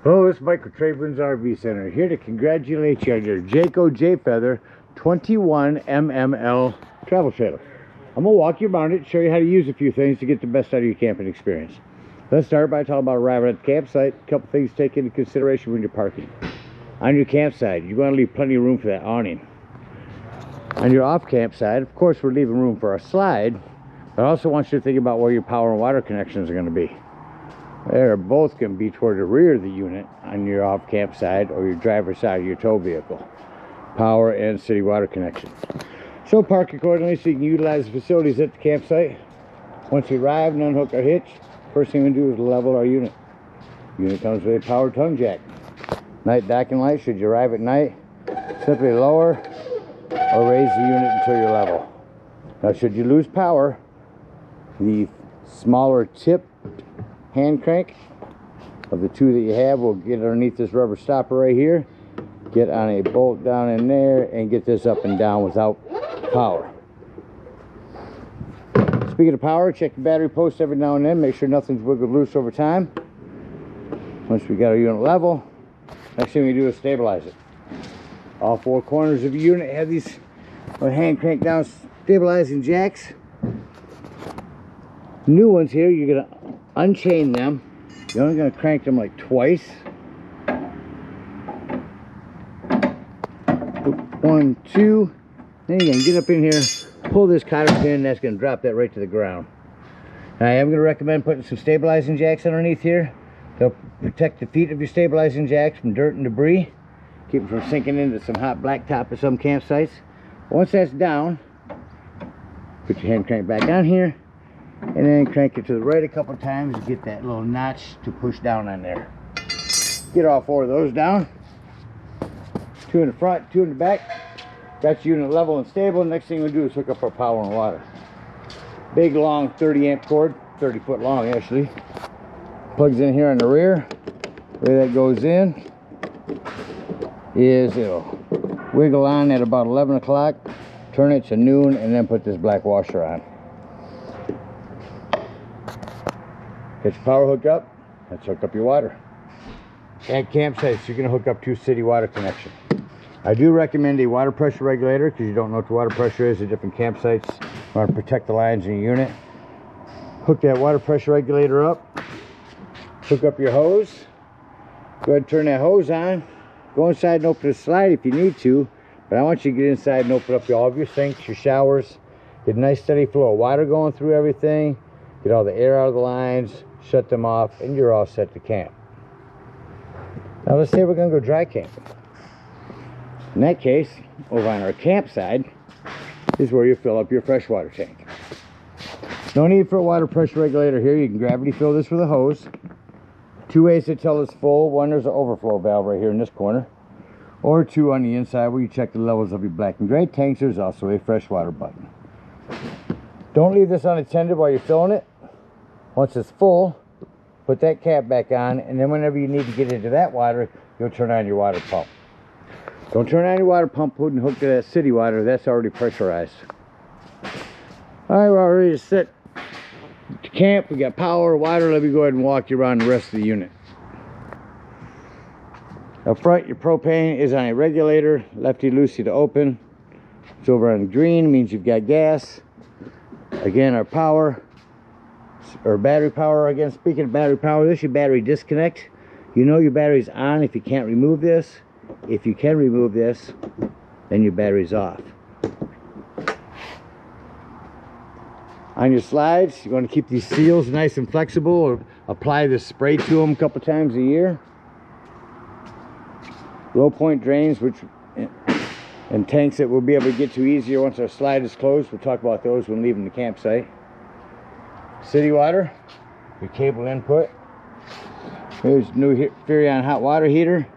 Hello, this is Mike with Tradewinds RV Center, here to congratulate you on your Jayfeather 21 mml travel trailer. I'm going to walk you around it, show you how to use a few things to get the best out of your camping experience. Let's start by talking about arriving at the campsite. A couple things to take into consideration when you're parking. On your campsite, you want to leave plenty of room for that awning. On your off campsite, of course, we're leaving room for our slide, but I also want you to think about where your power and water connections are going to be. They're both going to be toward the rear of the unit on your off campsite or your driver's side of your tow vehicle. Power and city water connection. So park accordingly so you can utilize the facilities at the campsite. Once we arrive and unhook our hitch, first thing we do is level our unit. Unit comes with a power tongue jack. Night docking light, should you arrive at night, simply lower or raise the unit until you're level. Now should you lose power, the smaller tip hand crank of the two that you have will get underneath this rubber stopper right here, get on a bolt down in there, and get this up and down without power. Speaking of power, check the battery post every now and then, make sure nothing's wiggled loose over time. Once we got our unit level, next thing we do is stabilize it. All four corners of the unit have these hand crank down stabilizing jacks. New ones here, you're going to unchain them. You're only going to crank them like twice. 1, 2. Then you're going to get up in here, pull this cotter pin, that's going to drop that right to the ground. Now, I am going to recommend putting some stabilizing jacks underneath here. They'll protect the feet of your stabilizing jacks from dirt and debris. Keep them from sinking into some hot blacktop at some campsites. Once that's down, put your hand crank back on here, and then crank it to the right a couple times to get that little notch to push down on there. Get all four of those down. 2 in the front, 2 in the back. Got your unit level and stable. Next thing we'll do is hook up our power and water. Big long 30 amp cord, 30 foot long actually. Plugs in here on the rear. The way that goes in is it'll wiggle on at about 11 o'clock, turn it to noon, and then put this black washer on. Get your power hooked up, let's hook up your water. At campsites, you're going to hook up to city water connection. I do recommend a water pressure regulator because you don't know what the water pressure is at different campsites. You want to protect the lines in your unit. Hook that water pressure regulator up. Hook up your hose. Go ahead and turn that hose on. Go inside and open the slide if you need to, but I want you to get inside and open up all of your sinks, your showers. Get a nice steady flow of water going through everything. Get all the air out of the lines, shut them off, and you're all set to camp. Now let's say we're going to go dry camping. In that case, over on our campsite is where you fill up your freshwater tank. No need for a water pressure regulator here. You can gravity fill this with a hose. 2 ways to tell it's full. One, there's an overflow valve right here in this corner. Or 2 on the inside where you check the levels of your black and gray tanks. There's also a freshwater button. Don't leave this unattended while you're filling it. Once it's full, put that cap back on, and then whenever you need to get into that water, you'll turn on your water pump. Don't turn on your water pump and hook to that city water. That's already pressurized. Alright, we're all ready to sit to camp. We got power, water. Let me go ahead and walk you around the rest of the unit. Up front, your propane is on a regulator, lefty-loosey to open. It's over on green, means you've got gas. Again, our power, or battery power. Again, speaking of battery power, this is your battery disconnect. You know your battery's on if you can't remove this. If you can remove this, then your battery's off. On your slides, you want to keep these seals nice and flexible, or apply the spray to them a couple times a year. Low point drains, which and tanks that we'll be able to get to easier once our slide is closed. We'll talk about those when leaving the campsite. City water, your cable input. Here's new Furion hot water heater.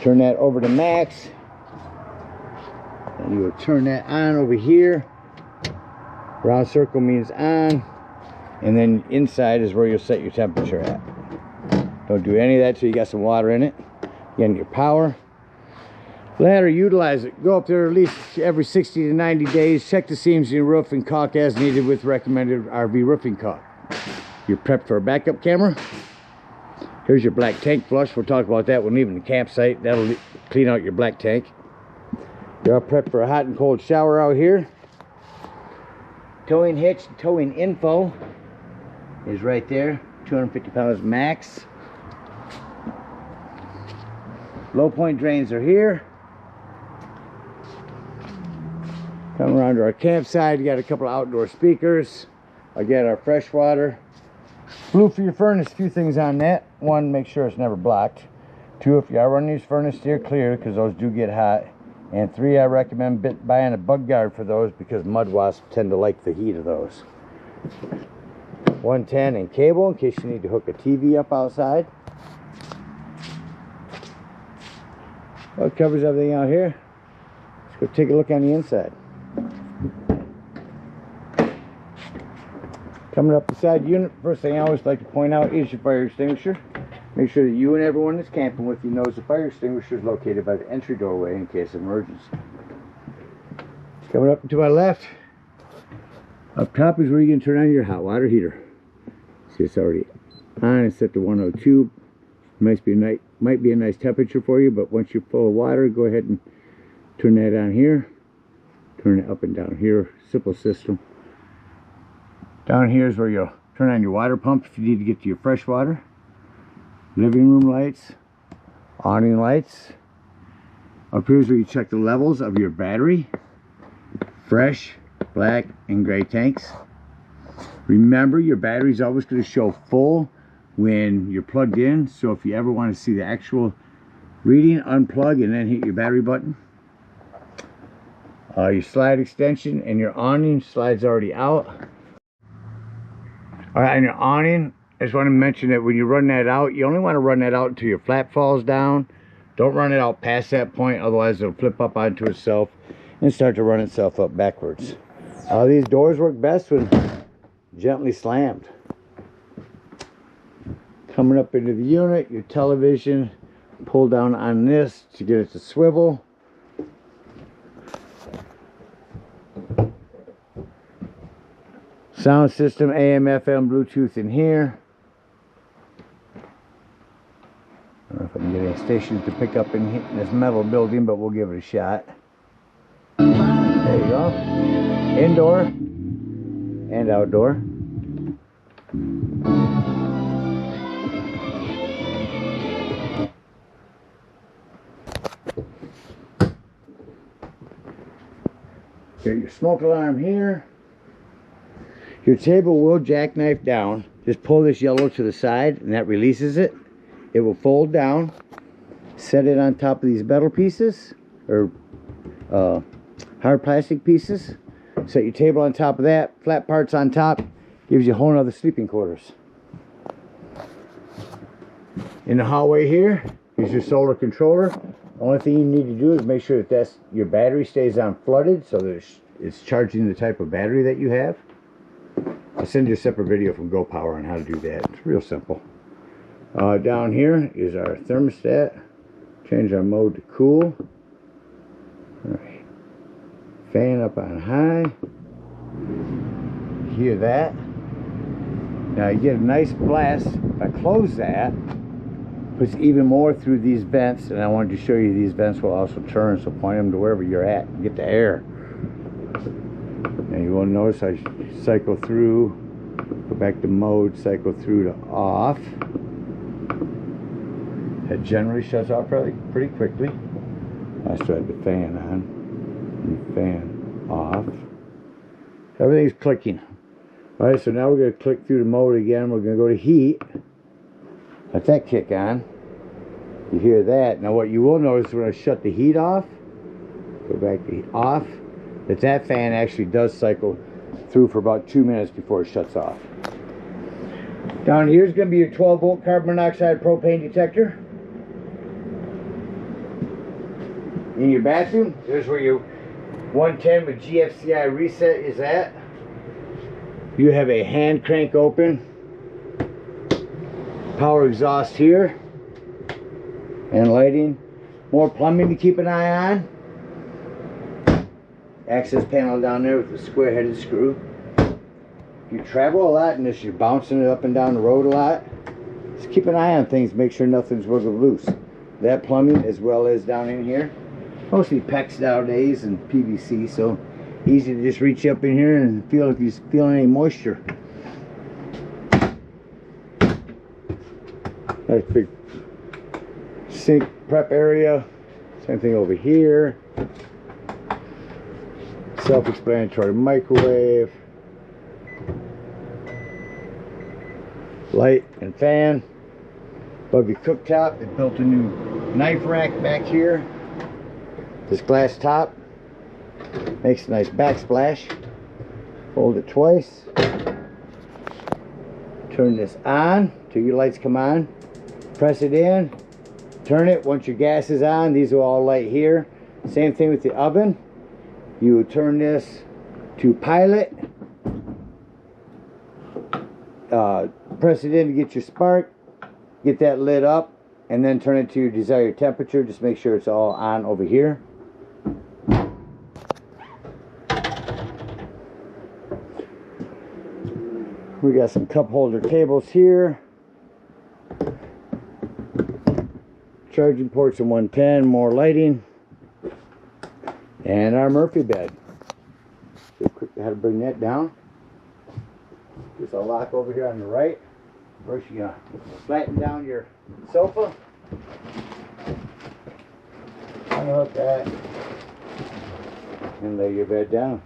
Turn that over to max. And you will turn that on over here. Round circle means on. And then inside is where you'll set your temperature at. Don't do any of that till you got some water in it. Again, your power. Ladder, utilize it. Go up there at least every 60 to 90 days. Check the seams in your roof and caulk as needed with recommended RV roofing caulk. You're prepped for a backup camera. Here's your black tank flush. We'll talk about that when leaving the campsite. That'll clean out your black tank. You're all prepped for a hot and cold shower out here. Towing hitch, towing info is right there. 250 pounds max. Low point drains are here. Come around to our campsite. You got a couple of outdoor speakers. Again, our fresh water. Blue for your furnace. A few things on that. One, make sure it's never blocked. Two, if you are running these furnace, steer clear because those do get hot. And three, I recommend buying a bug guard for those because mud wasps tend to like the heat of those. 110 and cable in case you need to hook a TV up outside. Well, it covers everything out here. Let's go take a look on the inside. Coming up beside the unit, first thing I always like to point out is your fire extinguisher. Make sure that you and everyone that's camping with you knows the fire extinguisher is located by the entry doorway in case of emergency. Coming up to my left, up top is where you can turn on your hot water heater. See, it's already on. It's set to 102. Might be a nice temperature for you, but once you're full of water, go ahead and turn that on here. Turn it up and down here. Simple system. Down here is where you'll turn on your water pump if you need to get to your fresh water. Living room lights, awning lights. Up here is where you check the levels of your battery. Fresh, black, and gray tanks. Remember, your battery is always going to show full when you're plugged in. So if you ever want to see the actual reading, unplug and then hit your battery button. Your slide extension and your awning slides already out. Alright, and your awning, I just want to mention that when you run that out, you only want to run that out until your flap falls down. Don't run it out past that point, otherwise it'll flip up onto itself and start to run itself up backwards. These doors work best when gently slammed. Coming up into the unit, your television, pull down on this to get it to swivel. Sound system, AM, FM, Bluetooth in here. I don't know if I can get any stations to pick up in this metal building, but we'll give it a shot. There you go. Indoor and outdoor. Got your smoke alarm here. Your table will jackknife down. Just pull this yellow to the side and that releases it. It will fold down. Set it on top of these metal pieces or hard plastic pieces. Set your table on top of that. Flat parts on top. Gives you a whole nother sleeping quarters. In the hallway here is your solar controller. The only thing you need to do is make sure that your battery stays on flooded so that it's charging the type of battery that you have. I'll send you a separate video from GoPower on how to do that. It's real simple. Down here is our thermostat. Change our mode to cool. Alright. Fan up on high. Hear that? Now you get a nice blast. If I close that, puts even more through these vents, and I wanted to show you these vents will also turn, so point them to wherever you're at and get the air. Now you will notice I cycle through, go back to mode, cycle through to off. That generally shuts off pretty quickly. I still have the fan on and fan off. Everything's clicking. Alright, so now we're going to click through the mode again. We're going to go to heat. Let that kick on. You hear that. Now what you will notice when I shut the heat off, go back to off, that fan actually does cycle through for about 2 minutes before it shuts off. Down here is going to be your 12 volt carbon monoxide propane detector. In your bathroom, there's where your 110 with GFCI reset is at. You have a hand crank open. Power exhaust here. And lighting. More plumbing to keep an eye on. Access panel down there with the square headed screw. You travel a lot in this, you're bouncing it up and down the road a lot. Just keep an eye on things, make sure nothing's wiggled loose. That plumbing as well as down in here, mostly PEX nowadays and PVC, so easy to just reach up in here and feel if you're feeling any moisture. Nice big sink prep area. Same thing over here. Self-explanatory microwave. Light and fan. Above your cooktop, they built a new knife rack back here. This glass top makes a nice backsplash. Fold it twice. Turn this on till your lights come on. Press it in. Turn it once your gas is on. These are all light here. Same thing with the oven. You turn this to pilot. Press it in to get your spark. Get that lit up. And then turn it to your desired temperature. Just make sure it's all on over here. We got some cup holder cables here. Charging ports in 110, more lighting. And our Murphy bed. So quick how to bring that down. There's a lock over here on the right. First you're gonna flatten down your sofa. Unhook that. And lay your bed down.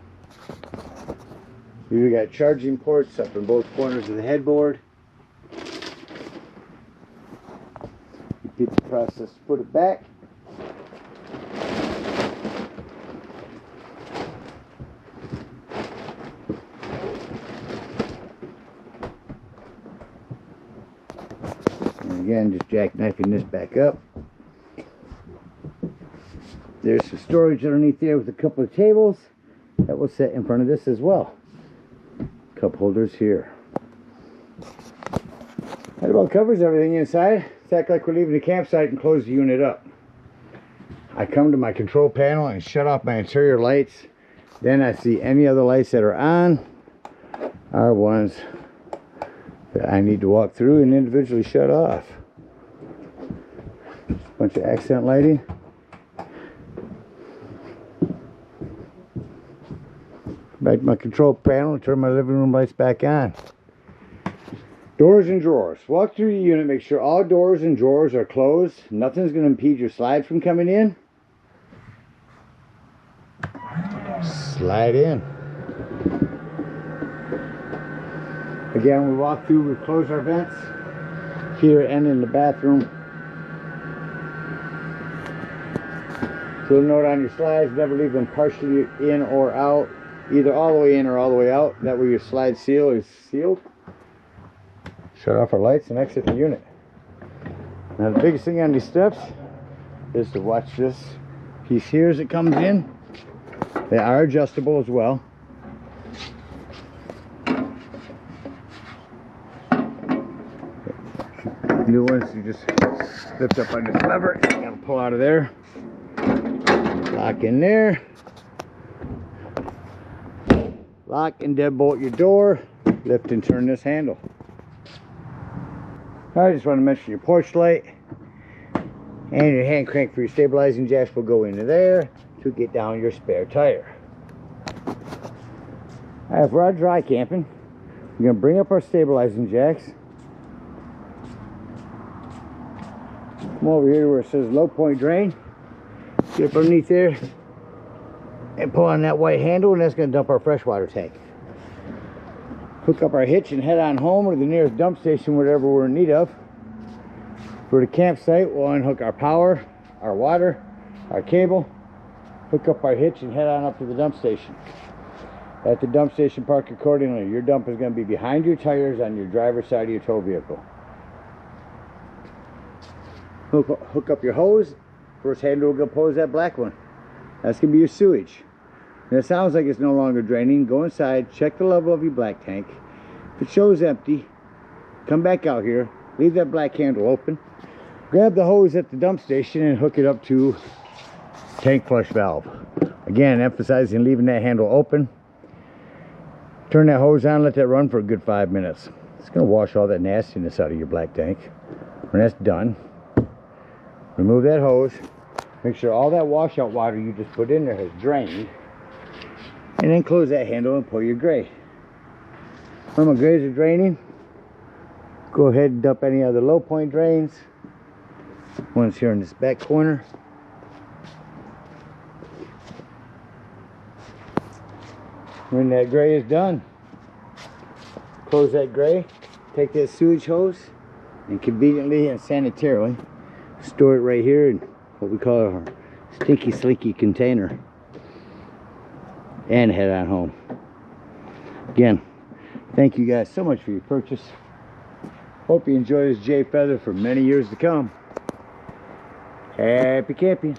You got charging ports up in both corners of the headboard. Repeat the process, put it back. And again, just jackknifing this back up. There's some storage underneath there with a couple of tables that will sit in front of this as well. Cup holders here. That about covers everything inside. It's act like we're leaving the campsite and close the unit up. I come to my control panel and shut off my interior lights. Then I see any other lights that are on are ones that I need to walk through and individually shut off. Just a bunch of accent lighting. Back to my control panel and turn my living room lights back on. Doors and drawers. Walk through your unit, make sure all doors and drawers are closed. Nothing's going to impede your slide from coming in. Slide in. Again, we walk through, we close our vents here and in the bathroom. So note on your slides, never leave them partially in or out. Either all the way in or all the way out. That way your slide seal is sealed. Shut off our lights and exit the unit. Now the biggest thing on these steps is to watch this piece here as it comes in. They are adjustable as well. New ones, you just lift up on this lever and pull out of there. Lock in there. Lock and deadbolt your door. Lift and turn this handle. I just want to mention your porch light and your hand crank for your stabilizing jacks will go into there to get down your spare tire. Alright, for our dry camping, we're going to bring up our stabilizing jacks. Come over here to where it says low point drain. Get up underneath there and pull on that white handle, and that's going to dump our freshwater tank. Hook up our hitch and head on home or the nearest dump station, whatever we're in need of. For the campsite, we'll unhook our power, our water, our cable, hook up our hitch and head on up to the dump station. At the dump station, park accordingly. Your dump is going to be behind your tires on your driver's side of your tow vehicle. Hook up your hose. First handle will go pose that black one. That's going to be your sewage. And it sounds like it's no longer draining. Go inside, check the level of your black tank. If it shows empty, come back out here, leave that black handle open, grab the hose at the dump station and hook it up to tank flush valve. Again, emphasizing leaving that handle open. Turn that hose on, let that run for a good 5 minutes. It's going to wash all that nastiness out of your black tank. When that's done, remove that hose. Make sure all that washout water you just put in there has drained. And then close that handle and pull your gray. When my grays are draining, go ahead and dump any other low point drains. One's here in this back corner. When that gray is done, close that gray, take that sewage hose, and conveniently and sanitarily store it right here in what we call our stinky slinky container, and head on home. Again, thank you guys so much for your purchase. Hope you enjoy this Jayfeather for many years to come. Happy camping.